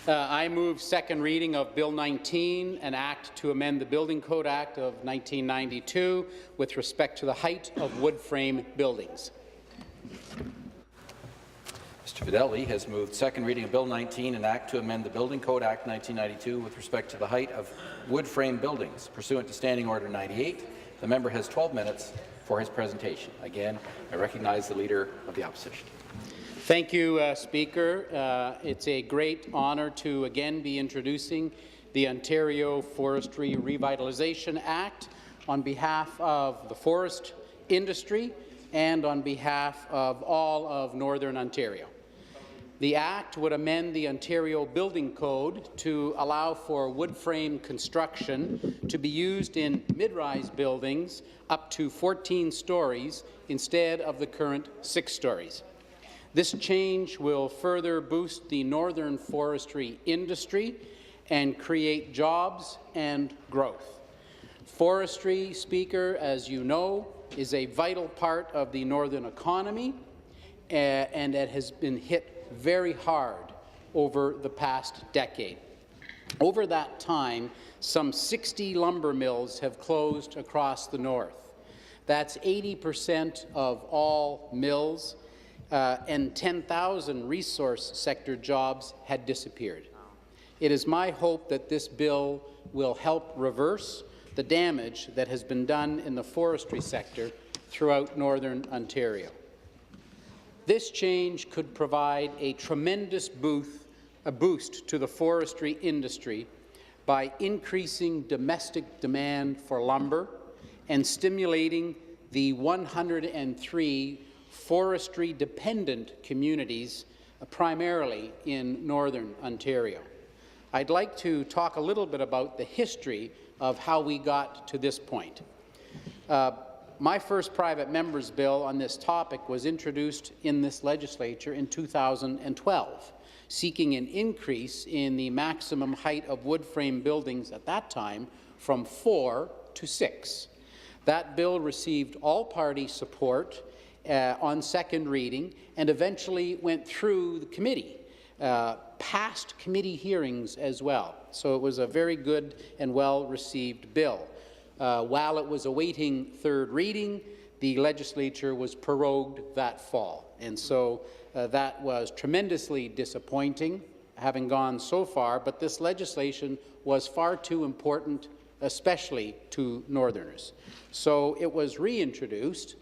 I move second reading of Bill 19, an act to amend the Building Code Act of 1992 with respect to the height of wood frame buildings. Mr. Fedeli has moved second reading of Bill 19, an act to amend the Building Code Act 1992 with respect to the height of wood frame buildings. Pursuant to Standing Order 98, the member has 12 minutes for his presentation. Again, I recognize the Leader of the Opposition. Thank you, Speaker. It's a great honour to again be introducing the Ontario Forestry Revitalization Act on behalf of the forest industry and on behalf of all of Northern Ontario. The Act would amend the Ontario Building Code to allow for wood frame construction to be used in mid-rise buildings up to 14 stories instead of the current 6 stories. This change will further boost the northern forestry industry and create jobs and growth. Forestry, Speaker, as you know, is a vital part of the northern economy, and it has been hit very hard over the past decade. Over that time, some 60 lumber mills have closed across the north. That's 80% of all mills, and 10,000 resource sector jobs had disappeared. It is my hope that this bill will help reverse the damage that has been done in the forestry sector throughout Northern Ontario. This change could provide a tremendous boost to the forestry industry by increasing domestic demand for lumber and stimulating the 103 forestry-dependent communities, primarily in Northern Ontario. I'd like to talk a little bit about the history of how we got to this point. My first private member's bill on this topic was introduced in this legislature in 2012, seeking an increase in the maximum height of wood frame buildings at that time from 4 to 6. That bill received all-party support on second reading and eventually went through the committee, past committee hearings as well. So it was a very good and well-received bill. While it was awaiting third reading, the legislature was prorogued that fall, and so that was tremendously disappointing, having gone so far, but this legislation was far too important, especially to Northerners. So it was reintroduced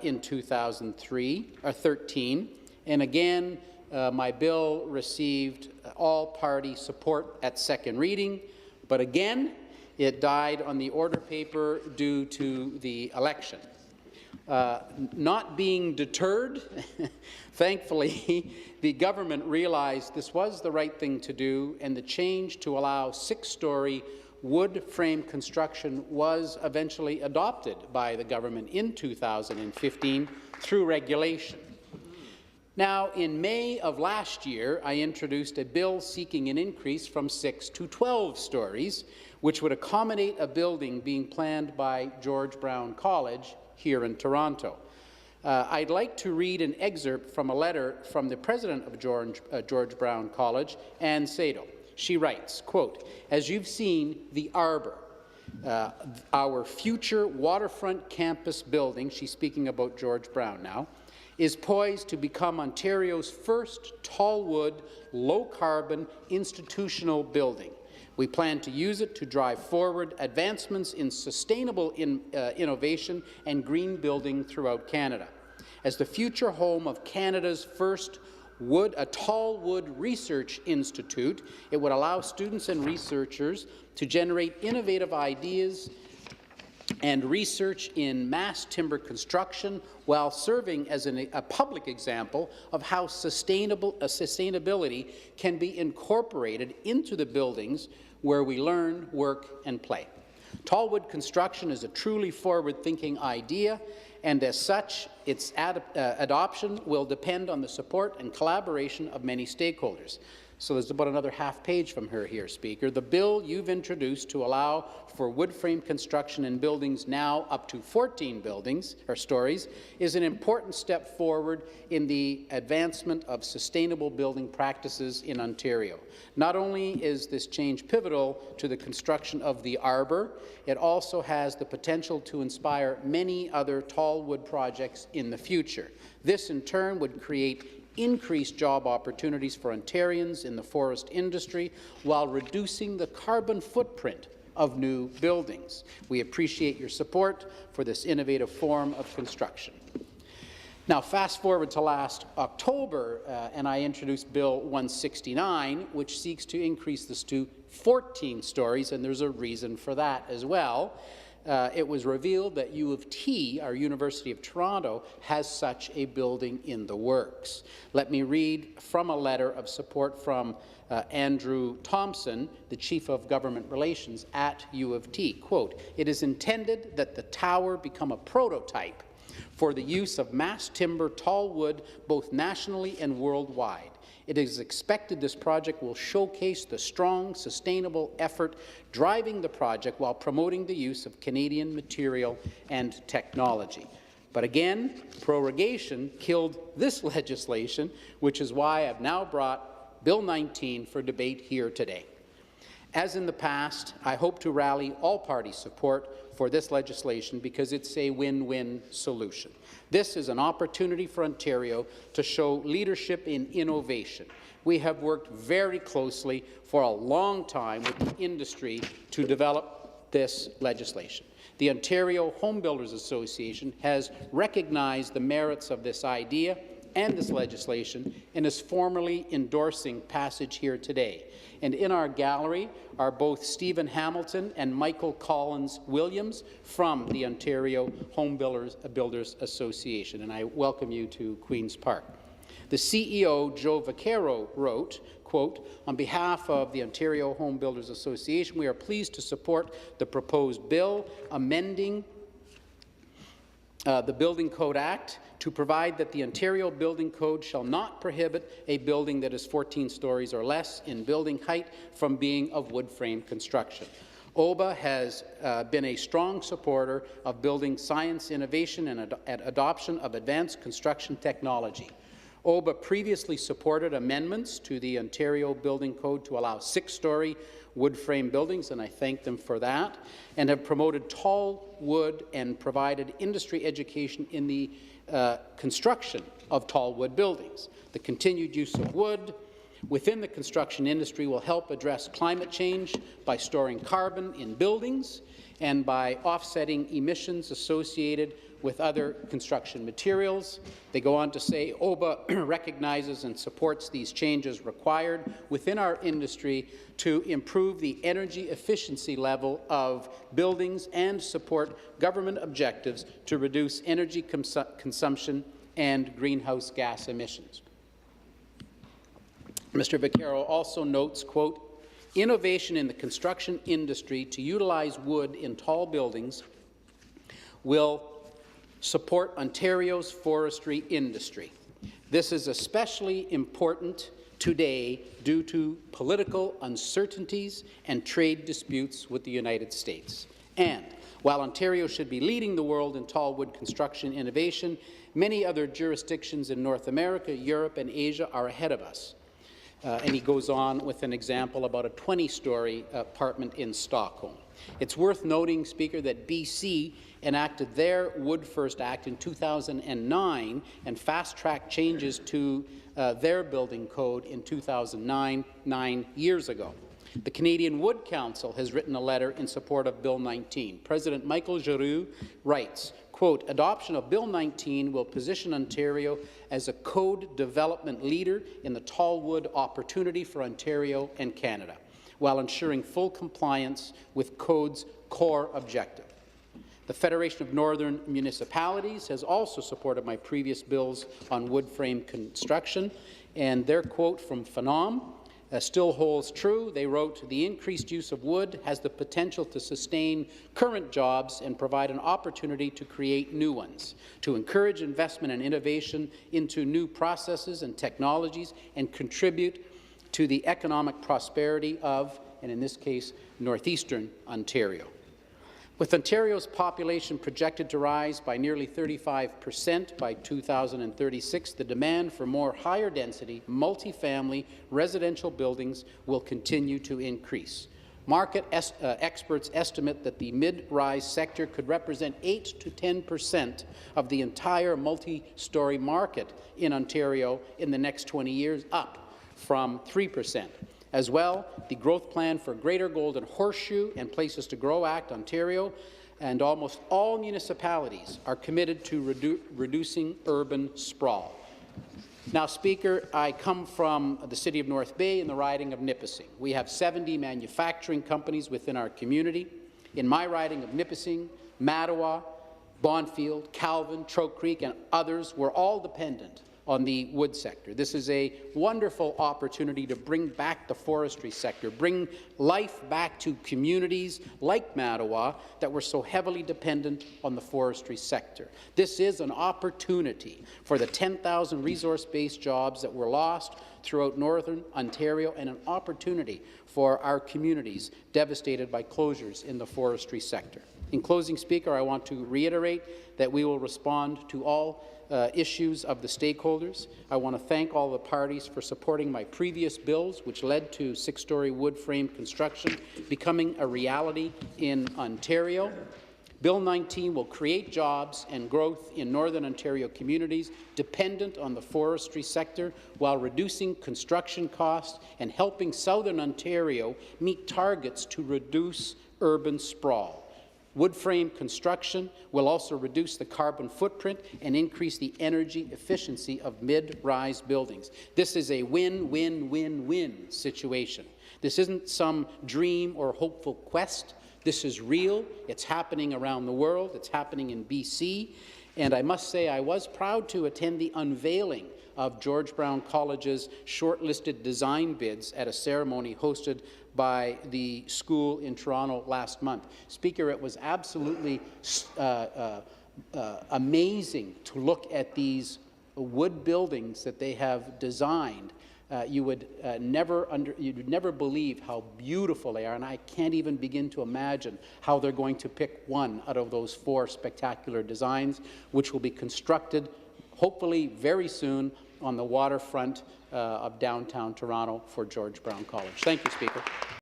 in 2013, and again, my bill received all-party support at second reading, but again, it died on the order paper due to the election. Not being deterred, thankfully, the government realized this was the right thing to do, and the change to allow 6-story wood frame construction was eventually adopted by the government in 2015 through regulation. Now, in May of last year, I introduced a bill seeking an increase from 6 to 12 stories, which would accommodate a building being planned by George Brown College here in Toronto. I'd like to read an excerpt from a letter from the president of George Brown College, Ann Sado. She writes, quote, "As you've seen, the Arbor, our future waterfront campus building," she's speaking about George Brown now, "is poised to become Ontario's first tall-wood, low-carbon institutional building. We plan to use it to drive forward advancements in sustainable innovation and green building throughout Canada. As the future home of Canada's first tall wood research institute, it would allow students and researchers to generate innovative ideas and research in mass timber construction while serving as a public example of how sustainability can be incorporated into the buildings where we learn, work, and play. Tall wood construction is a truly forward-thinking idea, and as such, its adoption will depend on the support and collaboration of many stakeholders. So there's about another half page from her here, Speaker. The bill you've introduced to allow for wood frame construction in buildings now up to 14 buildings or stories is an important step forward in the advancement of sustainable building practices in Ontario. Not only is this change pivotal to the construction of the Arbour, it also has the potential to inspire many other tall wood projects in the future. This in turn would create increased job opportunities for Ontarians in the forest industry while reducing the carbon footprint of new buildings. We appreciate your support for this innovative form of construction. Now, fast forward to last October, and I introduced Bill 169, which seeks to increase this to 14 stories, and there's a reason for that as well. It was revealed that U of T, our University of Toronto, has such a building in the works. Let me read from a letter of support from Andrew Thompson, the Chief of Government Relations at U of T. Quote, "It is intended that the tower become a prototype for the use of mass timber tall wood both nationally and worldwide. It is expected this project will showcase the strong, sustainable effort driving the project while promoting the use of Canadian material and technology." But again, prorogation killed this legislation, which is why I've now brought Bill 19 for debate here today. As in the past, I hope to rally all party support for this legislation because it's a win-win solution. This is an opportunity for Ontario to show leadership in innovation. We have worked very closely for a long time with the industry to develop this legislation. The Ontario Home Builders Association has recognized the merits of this idea and this legislation and is formally endorsing passage here today. And in our gallery are both Stephen Hamilton and Michael Collins Williams from the Ontario Home Builders Association, and I welcome you to Queen's Park. The CEO, Joe Vaquero, wrote, quote, "On behalf of the Ontario Home Builders Association, we are pleased to support the proposed bill amending the Building Code Act to provide that the Ontario Building Code shall not prohibit a building that is 14 stories or less in building height from being of wood frame construction. OBA has been a strong supporter of building science innovation and adoption of advanced construction technology. OBA previously supported amendments to the Ontario Building Code to allow 6-story wood frame buildings, and I thank them for that, and have promoted tall wood and provided industry education in the construction of tall wood buildings. The continued use of wood within the construction industry will help address climate change by storing carbon in buildings and by offsetting emissions associated with other construction materials." They go on to say, OBA recognizes and supports these changes required within our industry to improve the energy efficiency level of buildings and support government objectives to reduce energy consumption and greenhouse gas emissions. Mr. Vaquero also notes, quote, "Innovation in the construction industry to utilize wood in tall buildings will support Ontario's forestry industry. This is especially important today due to political uncertainties and trade disputes with the United States. And while Ontario should be leading the world in tall wood construction innovation, many other jurisdictions in North America, Europe, and Asia are ahead of us." And he goes on with an example about a 20-story apartment in Stockholm. It's worth noting, Speaker, that BC enacted their Wood First Act in 2009 and fast-tracked changes to their building code in 2009, 9 years ago. The Canadian Wood Council has written a letter in support of Bill 19. President Michael Giroux writes, quote, "Adoption of Bill 19 will position Ontario as a code development leader in the tall wood opportunity for Ontario and Canada, while ensuring full compliance with CODE's core objective. The Federation of Northern Municipalities has also supported my previous bills on wood frame construction, and their quote from FNOM still holds true. They wrote, "The increased use of wood has the potential to sustain current jobs and provide an opportunity to create new ones, to encourage investment and innovation into new processes and technologies, and contribute to the economic prosperity of, and in this case, northeastern Ontario. With Ontario's population projected to rise by nearly 35% by 2036, the demand for more higher-density, multifamily residential buildings will continue to increase. Market experts estimate that the mid-rise sector could represent 8 to 10% of the entire multi-story market in Ontario in the next 20 years, up from 3%. As well, the growth plan for Greater Golden Horseshoe and Places to Grow Act Ontario and almost all municipalities are committed to reducing urban sprawl. Now, Speaker, I come from the City of North Bay in the riding of Nipissing. We have 70 manufacturing companies within our community. In my riding of Nipissing, Mattawa, Bonfield, Calvin, Trout Creek, and others were all dependent on the wood sector. This is a wonderful opportunity to bring back the forestry sector, bring life back to communities like Mattawa that were so heavily dependent on the forestry sector. This is an opportunity for the 10,000 resource-based jobs that were lost throughout Northern Ontario and an opportunity for our communities devastated by closures in the forestry sector. In closing, Speaker, I want to reiterate that we will respond to all issues of the stakeholders. I want to thank all the parties for supporting my previous bills, which led to 6-story wood frame construction becoming a reality in Ontario. Bill 19 will create jobs and growth in Northern Ontario communities dependent on the forestry sector while reducing construction costs and helping Southern Ontario meet targets to reduce urban sprawl. Wood frame construction will also reduce the carbon footprint and increase the energy efficiency of mid-rise buildings. This is a win-win-win-win situation. This isn't some dream or hopeful quest. This is real. It's happening around the world. It's happening in BC. And I must say I was proud to attend the unveiling of George Brown College's shortlisted design bids at a ceremony hosted by the school in Toronto last month. Speaker, it was absolutely amazing to look at these wood buildings that they have designed. You'd never believe how beautiful they are, and I can't even begin to imagine how they're going to pick one out of those 4 spectacular designs, which will be constructed hopefully very soon on the waterfront of downtown Toronto for George Brown College. Thank you, Speaker.